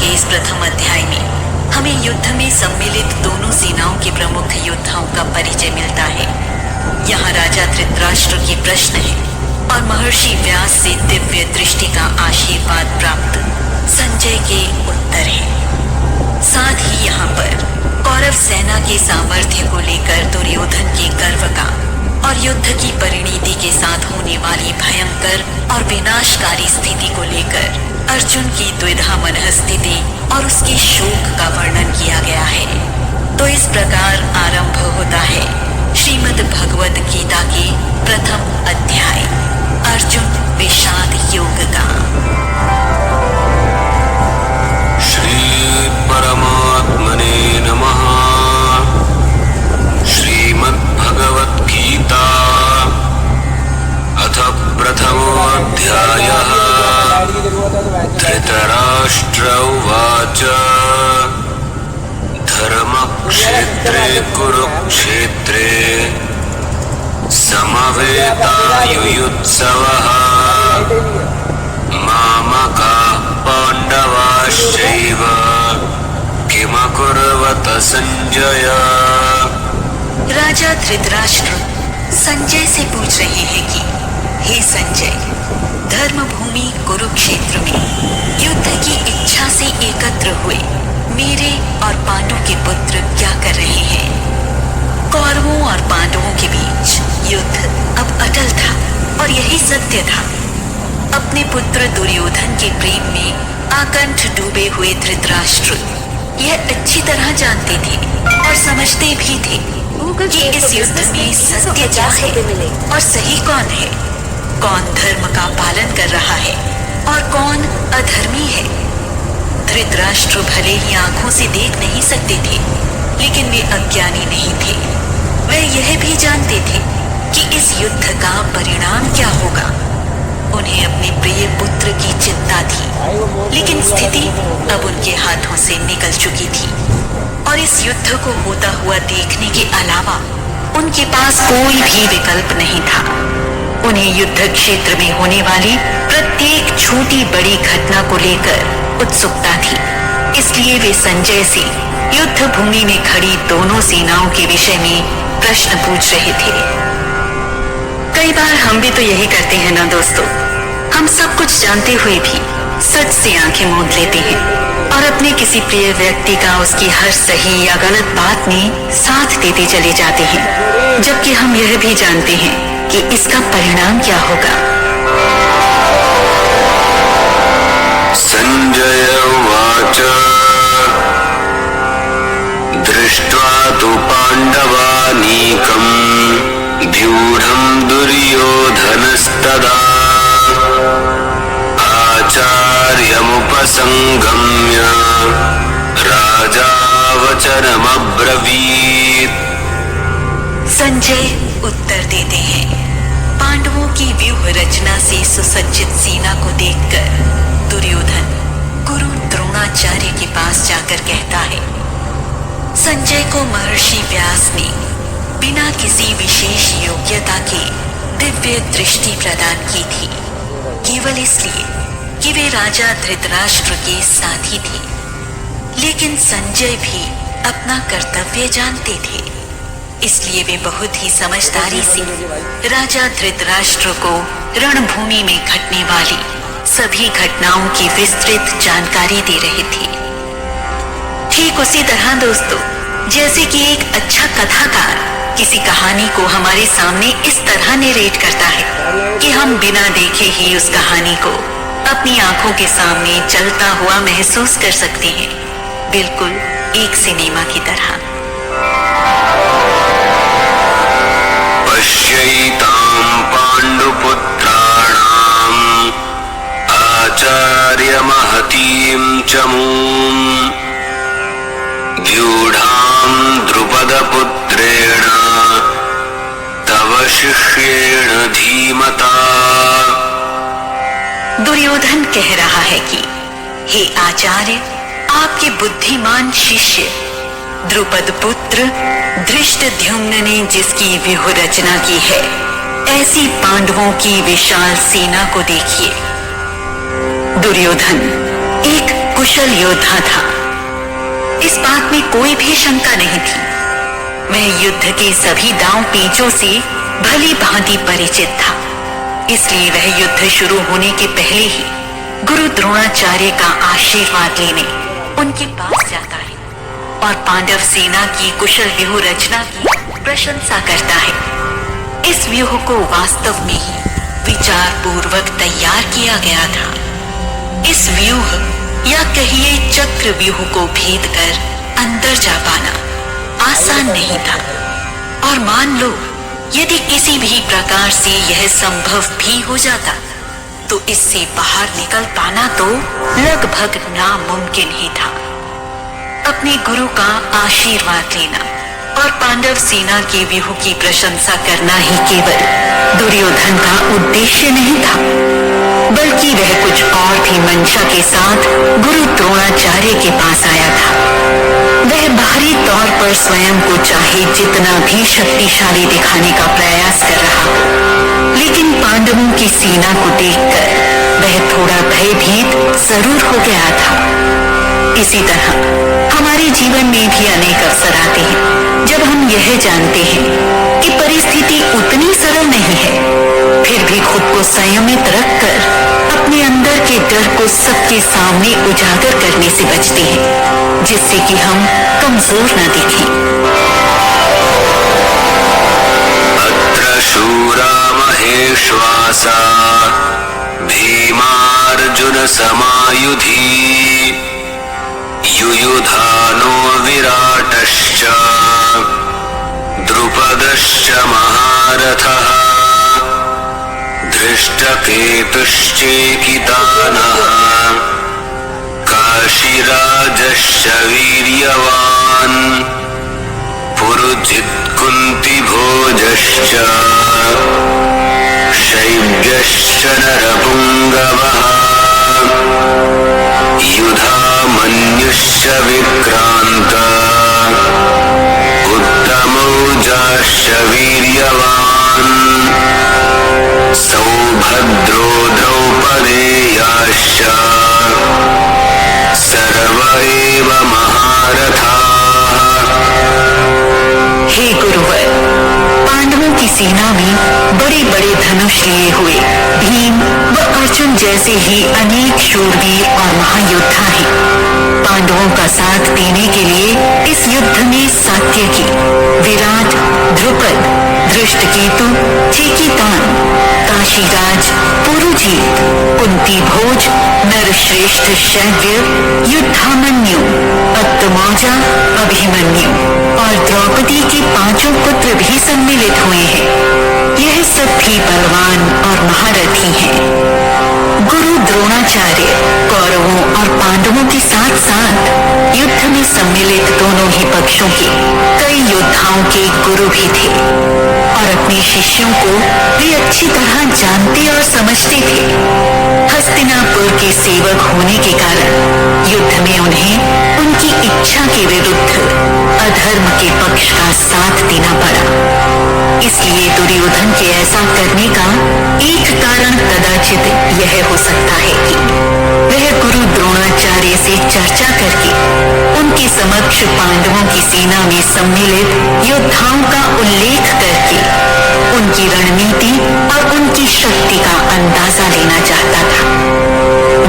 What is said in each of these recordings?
के इस प्रथम अध्याय में हमें युद्ध में सम्मिलित दोनों सेनाओं के प्रमुख योद्धाओं का परिचय मिलता है। यहाँ राजा धृतराष्ट्र के प्रश्न है और महर्षि व्यास से दिव्य दृष्टि का आशीर्वाद प्राप्त संजय के उत्तर हैं। साथ ही यहाँ पर कौरव सेना के सामर्थ्य को लेकर दुर्योधन के गर्व का और युद्ध की परिणति के साथ होने वाली भयंकर और विनाशकारी स्थिति को लेकर अर्जुन की द्विधा मनः स्थिति और उसके शोक का वर्णन किया गया है। तो इस प्रकार आरंभ होता है श्रीमद् भगवद गीता के प्रथम अध्याय अर्जुन विषाद योग का। श्री परमात्मने नमः। श्रीमद् भगवद गीता अथ प्रथमोऽध्यायः। धृतराष्ट्र उवाच धर्मक्षेत्रे कुरुक्षेत्रे समवेतायुयुत्सवः मामकाः पाण्डवाश्चैव किमकुर्वत संजय। राजा धृतराष्ट्र संजय से पूछ रहे हैं कि हे संजय, धर्मभूमि कुरुक्षेत्र में युद्ध की इच्छा से एकत्र हुए मेरे और पांडु के पुत्र क्या कर रहे हैं। कौरवों और पांडवों के बीच युद्ध अब अटल था और यही सत्य था। अपने पुत्र दुर्योधन के प्रेम में आकंठ डूबे हुए धृतराष्ट्र यह अच्छी तरह जानते थे और समझते भी थे कि इस युद्ध में सत्य क्या है और सही कौन है, कौन धर्म का पालन कर रहा है और कौन अधर्मी है। धृतराष्ट्र भले ही आंखों से देख नहीं सकते थे, लेकिन वे अज्ञानी नहीं थे। वे यह भी जानते थे कि इस युद्ध का परिणाम क्या होगा। उन्हें अपने प्रिय पुत्र की चिंता थी, लेकिन स्थिति अब उनके हाथों से निकल चुकी थी और इस युद्ध को होता हुआ देखने के अलावा उनके पास कोई भी विकल्प नहीं था। उन्हें युद्ध क्षेत्र में होने वाली प्रत्येक छोटी बड़ी घटना को लेकर उत्सुकता थी। इसलिए वे संजय से युद्ध भूमि में खड़ी दोनों सेनाओं के विषय में प्रश्न पूछ रहे थे। कई बार हम भी तो यही करते हैं ना दोस्तों, हम सब कुछ जानते हुए भी सच से आंखें मूंद लेते हैं और अपने किसी प्रिय व्यक्ति का उसकी हर सही या गलत बात में साथ देते चले जाते हैं, जबकि हम यह भी जानते हैं कि इसका परिणाम क्या होगा। संजय उवाच दृष्ट्वा तु पाण्डवानीकम् व्यूढम् दुर्योधनस्तदा आचार्यमुपसंगम्य राजा वचनमब्रवीत्। संजय उत्तर देते हैं, पांडवों की व्यूह रचना से सुसज्जित सेना को देखकर दुर्योधन गुरु द्रोणाचार्य के पास जाकर कहता है, संजय को महर्षि व्यास ने बिना किसी विशेष योग्यता के दिव्य दृष्टि प्रदान की थी, केवल इसलिए कि वे राजा धृतराष्ट्र के साथी थे। लेकिन संजय भी अपना कर्तव्य जानते थे, इसलिए वे बहुत ही समझदारी से राजा धृतराष्ट्र को रणभूमि में घटने वाली सभी घटनाओं की विस्तृत जानकारी दे रहे थे। ठीक उसी तरह दोस्तों, जैसे कि एक अच्छा कथाकार किसी कहानी को हमारे सामने इस तरह नरेट करता है कि हम बिना देखे ही उस कहानी को अपनी आंखों के सामने चलता हुआ महसूस कर सकते हैं, बिल्कुल एक सिनेमा की तरह। पश्यैतां पाण्डुपुत्राणाम् आचार्यमहतीं चमूम् व्यूढां द्रुपदपुत्रेण तव शिष्येण धीमता। दुर्योधन कह रहा है कि हे आचार्य, आपके बुद्धिमान शिष्य द्रुपद पुत्र धृष्टद्युम्न ने जिसकी व्यूह रचना की है, ऐसी पांडवों की विशाल सेना को देखिए। दुर्योधन एक कुशल योद्धा था। इस बात में कोई भी शंका नहीं थी। वह युद्ध के सभी दांव पेचों से भली भांति परिचित था। इसलिए वह युद्ध शुरू होने के पहले ही गुरु द्रोणाचार्य का आशीर्वाद लेने उनके पास जाता है और पांडव सेना की कुशल व्यूह रचना की प्रशंसा करता है। इस व्यूह को वास्तव में ही विचार पूर्वक तैयार किया गया था। इस व्यूह या कहिए चक्र व्यूह को भेद कर अंदर जा पाना आसान नहीं था। और मान लो यदि किसी भी प्रकार से यह संभव भी हो जाता तो इससे बाहर निकल पाना तो लगभग नामुमकिन ही था। अपने गुरु का आशीर्वाद लेना और पांडव सेना के व्यूह की प्रशंसा करना ही केवल दुर्योधन का उद्देश्य नहीं था, बल्कि वह कुछ और भी मंशा के साथ गुरु द्रोणाचार्य के पास आया था। वह बाहरी तौर पर स्वयं को चाहे जितना भी शक्तिशाली दिखाने का प्रयास कर रहा, लेकिन पांडवों की सेना को देखकर वह थोड़ा भयभीत जरूर हो गया था। इसी तरह हमारे जीवन में भी अनेक अवसर आते हैं जब हम यह जानते हैं कि परिस्थिति उतनी सरल नहीं है, फिर भी खुद को संयमित रखकर अपने अंदर के डर को सबके सामने उजागर करने से बचते हैं, जिससे कि हम कमजोर न दिखें। अत्र शूरा महेश्वासा भीमार्जुन समायुधि युयुधानो विराटश्च द्रुपदश्च महारथः धृष्टकेतुश्चेकितानः काशीराजश्च वीर्यवान् पुरुजित्कुन्तिभोजश्च शैब्यश्च नरपुङ्गवः युधामन्युश्च विक्रान्त उत्तमौजाश्च वीर्यवान् सौभद्रो द्रौपदेयाश्च सर्व एव महारथाः। हे गुरुवर, पांडवों की सेना में बड़े बड़े धनुष लिए हुए भीम व अर्जुन जैसे ही अनेक शूरवीर और महायोद्धा हैं। पांडवों का साथ देने के लिए इस युद्ध में सात्यकी, विराट, द्रुपद, धृष्टकेतु, चेकितान, काशीराज, पुरुजीत, कुंतीभोज, नरश्रेष्ठ शैव्य, युद्धामन्यु, अत्तमौजा, अभिमन्यु और द्रौपदी के 5 पुत्र भी सम्मिलित हुए हैं। यह सब भी बलवान और महारथी हैं। गुरु द्रोणाचार्य कौरवों और पांडवों के साथ साथ युद्ध में सम्मिलित दोनों ही पक्षों के कई योद्धाओं के गुरु भी थे और अपने शिष्यों को वे अच्छी तरह जानते और समझते थे। हस्तिनापुर के सेवक होने के कारण युद्ध में उन्हें उनकी इच्छा के विरुद्ध अधर्म के पक्ष का साथ देना पड़ा। इसलिए दुर्योधन के ऐसा करने का एक कारण कदाचित यह हो सकता है कि वह गुरु द्रोणाचार्य से चर्चा करके उनके समक्ष पांडवों की सेना में सम्मिलित योद्धाओं का उल्लेख करके उनकी रणनीति और उनकी शक्ति का अंदाजा लेना चाहता था।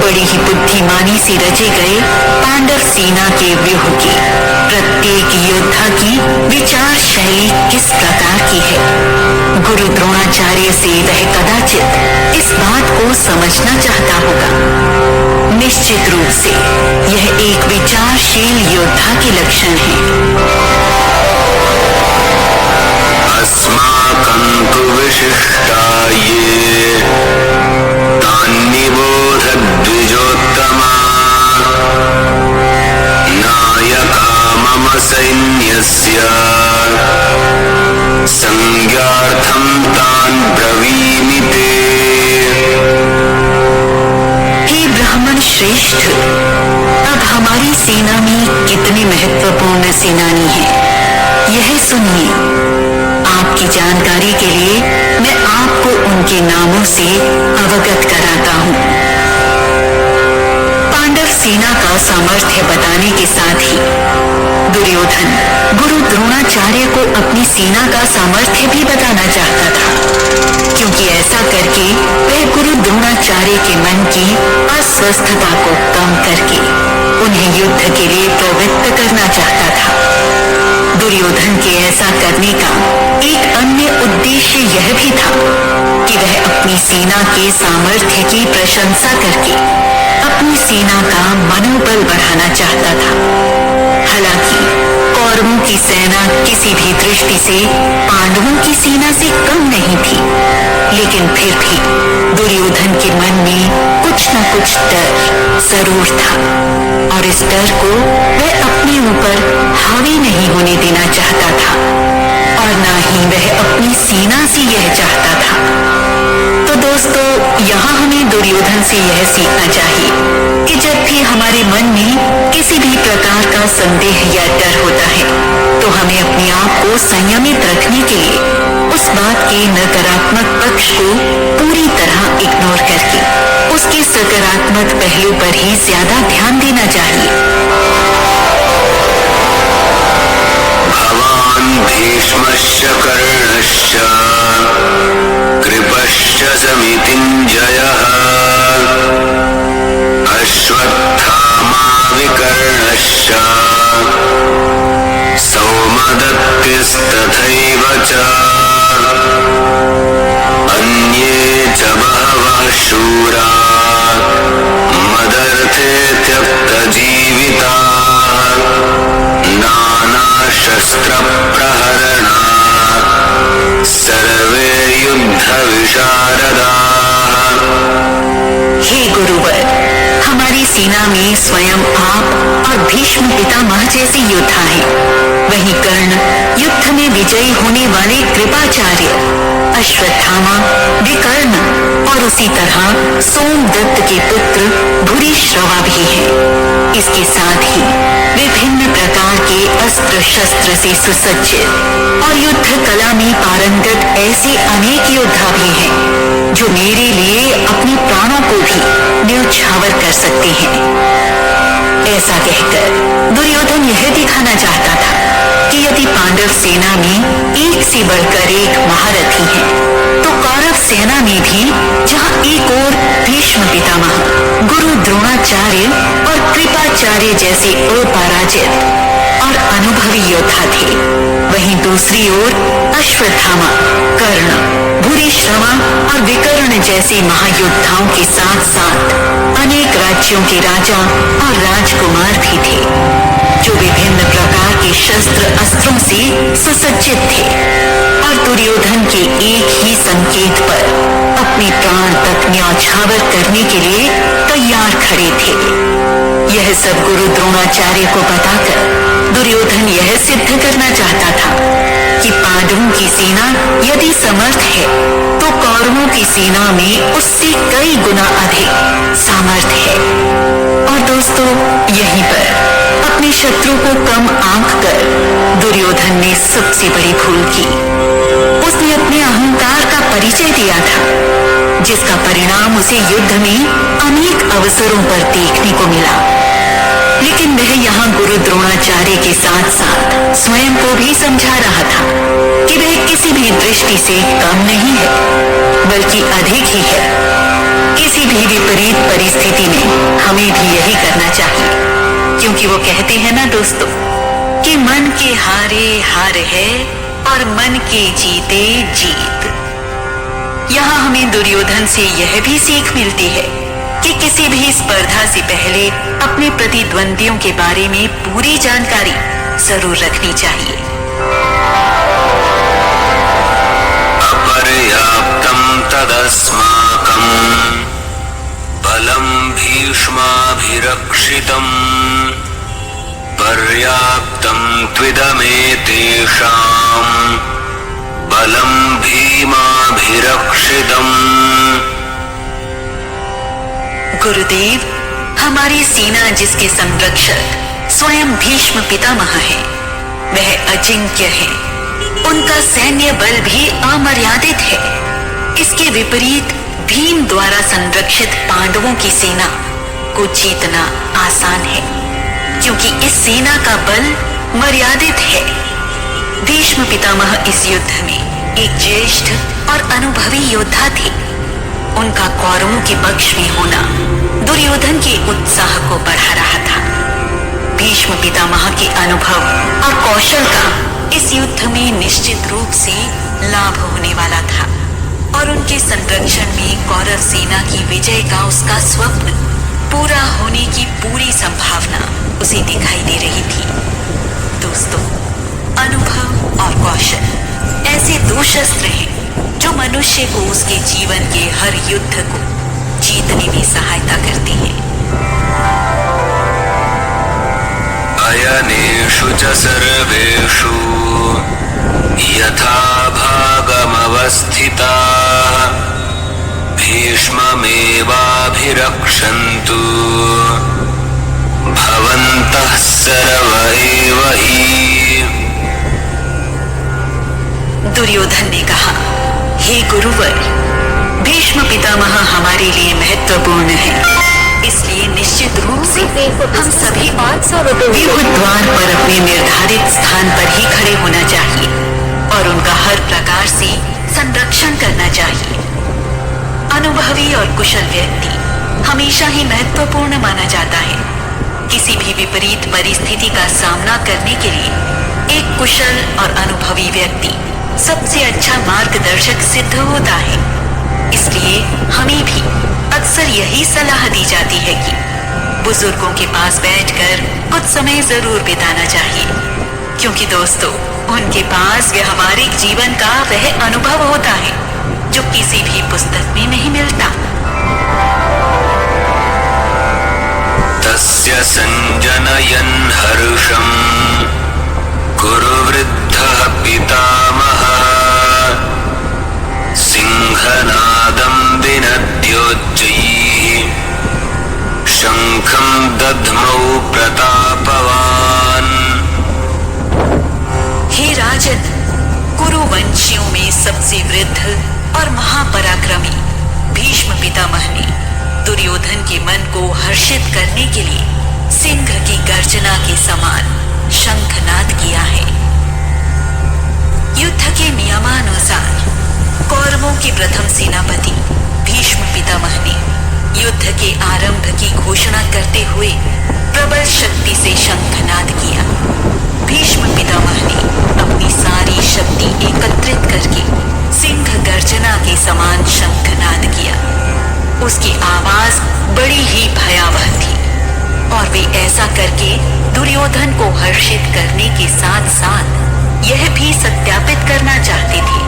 बड़ी ही बुद्धिमानी से रचे गए पांडव सेना के व्यूह की प्रत्येक योद्धा की विचार शैली किस प्रकार की है, गुरु द्रोणाचार्य से वह कदाचित इस बात को समझना चाहता होगा। निश्चित रूप से यह एक विचारशील योद्धा के लक्षण है। अस्माकं तु विशिष्टा ये तान्निबोध द्विजोत्तमा नायका मम सैन्यस्य संज्ञार्थं तान् ब्रवीमि ते। हे ब्राह्मण श्रेष्ठ, अब हमारी सेना में कितने महत्वपूर्ण सेनानी हैं, यह सुनिए। आपकी जानकारी के लिए मैं आपको उनके नामों से अवगत कराता हूँ। पांडव सेना का सामर्थ्य बताने के साथ ही दुर्योधन गुरु द्रोणाचार्य को अपनी सेना का सामर्थ्य भी बताना चाहता था, क्योंकि ऐसा करके वह गुरु द्रोणाचार्य के मन की अस्वस्थता को कम करके उन्हें युद्ध के लिए प्रवृत्त करना चाहता था। दुर्योधन के ऐसा करने का एक अन्य उद्देश्य यह भी था कि वह अपनी सेना के सामर्थ्य की प्रशंसा करके अपनी सेना का मनोबल बढ़ाना चाहता था। हालांकि कौरवों की सेना किसी भी दृष्टि से पांडवों की सेना से कम नहीं थी, लेकिन फिर भी दुर्योधन के मन में कुछ न कुछ डर जरूर था, और इस डर को वह अपने ऊपर हावी नहीं होने देना चाहता था, और न ही वह अपनी सेना से यह चाहता था। तो दोस्तों, यहाँ हमें दुर्योधन से यह सीखना चाहिए कि जब भी हमारे मन में किसी भी प्रकार का संदेह या डर होता है, तो हमें अपने आप को संयमित रखने के लिए उस बात के नकारात्मक पक्ष को पूरी तरह इग्नोर करके उसके सकारात्मक पहलू पर ही ज्यादा ध्यान देना चाहिए। भवान् भीष्मश्च कर्णश्च कृपश्च समितिञ्जयः अश्वत्थामा विकर्णश्च सौमदत्तिस्तथैव च अन्ये च बहवः शूरा मदर्थे त्यक्तजीविताः नानाशस्त्रप्रहरणा सर्वे युद्धविशारदाः। हे गुरुवर, हमारी सेना में स्वयं आप और भीष्म पितामह जैसे योद्धा हैं। वहीं कर्ण युद्ध में विजयी होने वाले कृपाचार्य, अश्वत्थामा, विकर्ण और उसी तरह सोमदत्त के पुत्र भूरिश्रवा भी हैं। इसके साथ ही विभिन्न प्रकार के अस्त्र शस्त्र से सुसज्जित और युद्ध कला में पारंगत ऐसे अनेक योद्धा भी हैं जो मेरे लिए अपने प्राणों को भी न्यौछावर कर सकते हैं। ऐसा कहकर दुर्योधन यह दिखाना चाहता था कि यदि पांडव सेना में एक से बढ़कर एक महारथी है, तो कौरव सेना में भी जहाँ एक ओर भीष्म पितामह, गुरु द्रोणाचार्य और कृपाचार्य जैसे अपराजित और अनुभवी योद्धा थे, वहीं दूसरी ओर अश्वत्थामा, कर्ण, भूरिश्रवा और विकर्ण जैसे महायोद्धाओं के साथ साथ अनेक राज्यों के राजा और राजकुमार भी थे, जो विभिन्न प्रकार के शस्त्र अस्त्रों से सुसज्जित थे और दुर्योधन के एक ही संकेत पर अपने प्राण तक न्यौछावर करने के लिए तैयार खड़े थे। यह सब गुरु द्रोणाचार्य को बताकर दुर्योधन यह सिद्ध करना चाहता था कि पांडवों की सेना यदि समर्थ है, तो कौरवों की सेना में उससे कई गुना अधिक सामर्थ्य है। और दोस्तों, यहीं पर अपने शत्रु को कम आंक कर दुर्योधन ने सबसे बड़ी भूल की। उसने अपने अहंकार का परिचय दिया था, जिसका परिणाम उसे युद्ध में अनेक अवसरों पर देखने को मिला। लेकिन वह यहाँ गुरु द्रोणाचार्य के साथ साथ स्वयं को भी समझा रहा था कि वह किसी भी दृष्टि से कम नहीं है, बल्कि अधिक ही है। किसी भी विपरीत परिस्थिति में हमें भी यही करना चाहिए, क्योंकि वो कहते हैं ना दोस्तों कि मन के हारे हार है और मन के जीते जीत। यहाँ हमें दुर्योधन से यह भी सीख मिलती है कि किसी भी स्पर्धा से पहले अपने प्रतिद्वंदियों के बारे में पूरी जानकारी जरूर रखनी चाहिए। अपर्याप्तं तदस्माकं बलं भीष्माभिरक्षितं पर्याप्तं त्विदमेतेषां बलं भीमाभिरक्षितम्। गुरुदेव, हमारी सेना जिसके संरक्षक स्वयं भीष्म पितामह है, वह अजिंक्य है। उनका सैन्य बल भी अमर्यादित है। इसके विपरीत भीम द्वारा संरक्षित पांडवों की सेना को जीतना आसान है, क्योंकि इस सेना का बल मर्यादित है। भीष्म पितामह इस युद्ध में एक ज्येष्ठ और अनुभवी योद्धा थे। उनका कौरवों के पक्ष में होना दुर्योधन के उत्साह को बढ़ा रहा था। भीष्म पितामह के अनुभव और कौशल का इस युद्ध में निश्चित रूप से लाभ होने वाला था और उनके संरक्षण में कौरव सेना की विजय का उसका स्वप्न पूरा होने की पूरी संभावना उसे दिखाई दे रही थी। दोस्तों, अनुभव और कौशल ऐसे दो शस्त्र हैं जो मनुष्य को उसके जीवन के हर युद्ध को जीतने में सहायता करते हैं। अयनेषु च सर्वेषु यथा भागमवस्थिताः भीष्ममेवाभिरक्षन्तु भवन्तः सर्व एव हि। दुर्योधन ने कहा, हे गुरुवर, भीष्म पितामह हमारे लिए महत्वपूर्ण है, इसलिए निश्चित रूप से हम सभी व्यूह द्वार पर अपने निर्धारित स्थान पर ही खड़े होना चाहिए और उनका हर प्रकार से संरक्षण करना चाहिए। अनुभवी और कुशल व्यक्ति हमेशा ही महत्वपूर्ण माना जाता है। किसी भी विपरीत परिस्थिति का सामना करने के लिए एक कुशल और अनुभवी व्यक्ति सबसे अच्छा मार्गदर्शक सिद्ध होता है। इसलिए हमें भी अक्सर यही सलाह दी जाती है कि बुजुर्गों के पास बैठकर कुछ समय जरूर बिताना चाहिए, क्योंकि दोस्तों, उनके पास व्यवहारिक जीवन का वह अनुभव होता है जो किसी भी पुस्तक में नहीं मिलता। तस्य संजनयन् हर्षं कुरुवृद्धः पितामहः सिंहनादं विनद्योच्चैः शंखं दध्मौ प्रतापवान्। हे राजन, कुरुवंशियों में सबसे वृद्ध और महापराक्रमी भीष्म पितामह ने दुर्योधन के मन को हर्षित करने के लिए सिंह की गर्जना के समान शंखनाद किया है। युद्ध के नियमानुसार कौरवों के प्रथम सेनापति भीष्म पितामह ने युद्ध के आरंभ की घोषणा करते हुए प्रबल शक्ति से शंखनाद किया। भीष्म पितामह ने अपनी सारी शक्ति एकत्रित करके सिंह गर्जना के समान शंखनाद किया। उसकी आवाज बड़ी ही भयावह थी और वे ऐसा करके दुर्योधन को हर्षित करने के साथ साथ यह भी सत्यापित करना चाहते थे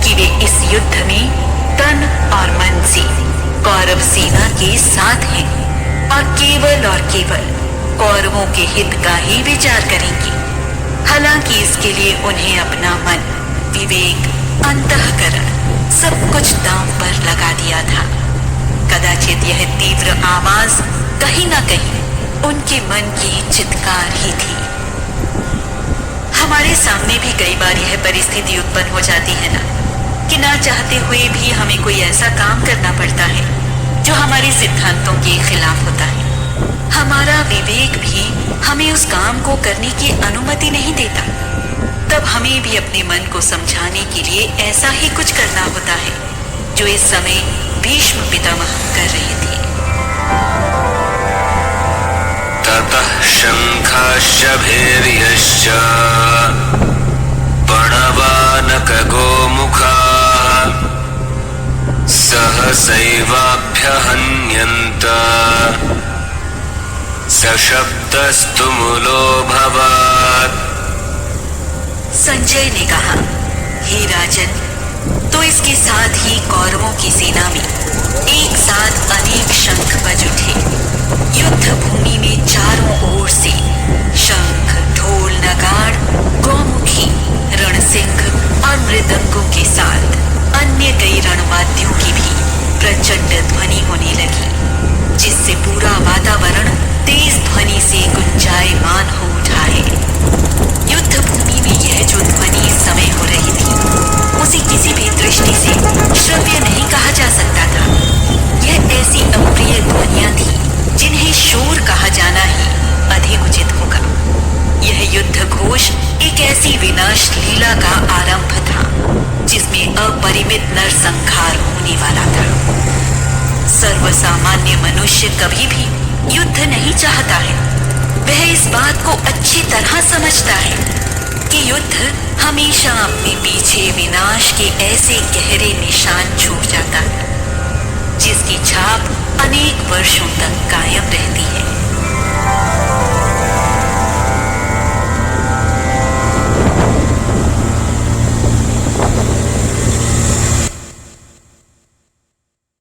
कि वे इस युद्ध में तन और मन से कौरव सेना के साथ हैं और केवल कौरवों के हित का ही विचार करेंगे। हालांकि इसके लिए उन्हें अपना मन, विवेक, अंतःकरण सब कुछ दांव पर लगा दिया था। कदाचित यह तीव्र आवाज कहीं ना कहीं उनके मन की चित्कार ही थी। हमारे सामने भी कई बार यह परिस्थिति उत्पन्न हो जाती है ना, कि ना चाहते हुए भी हमें कोई ऐसा काम करना पड़ता है जो हमारे सिद्धांतों के खिलाफ होता है। हमारा विवेक भी हमें उस काम को करने की अनुमति नहीं देता। तब हमें भी अपने मन को समझाने के लिए ऐसा ही कुछ करना होता है जो इस समय भीष्म पितामह कर रहे थे। ततः शंखाश्च भैर्यश्च प्रणवानकगोमुखाः सहसैवाभ्यहन्यन्त सशब्दस्तु मूलोऽभवत्। संजय ने कहा, हे राजन, तो इसके साथ ही कौरवों की सेना में एक साथ अनेक शंख बज उठे। युद्ध भूमि में चारों ओर से शंख, ढोल, नगाड़, गौमुखी, रणसिंह और मृदंगों के साथ अन्य कई रणवाद्यों की भी प्रचंड ध्वनि होने लगी, जिससे पूरा वातावरण तेज ध्वनि से गुंजायमान हो उठा है। युद्ध भूमि में यह जो ध्वनि इस समय हो रही थी, उसे किसी भी दृष्टि से श्रव्य नहीं कहा जा सकता था। यह ऐसी अप्रिय ध्वनि अपरिमित नरसंहार होने वाला था। सर्वसामान्य मनुष्य कभी भी युद्ध नहीं चाहता है। वह इस बात को अच्छी तरह समझता है कि युद्ध हमेशा अपने पीछे विनाश के ऐसे गहरे निशान छोड़ जाता है जिसकी छाप अनेक वर्षों तक कायम रहती है।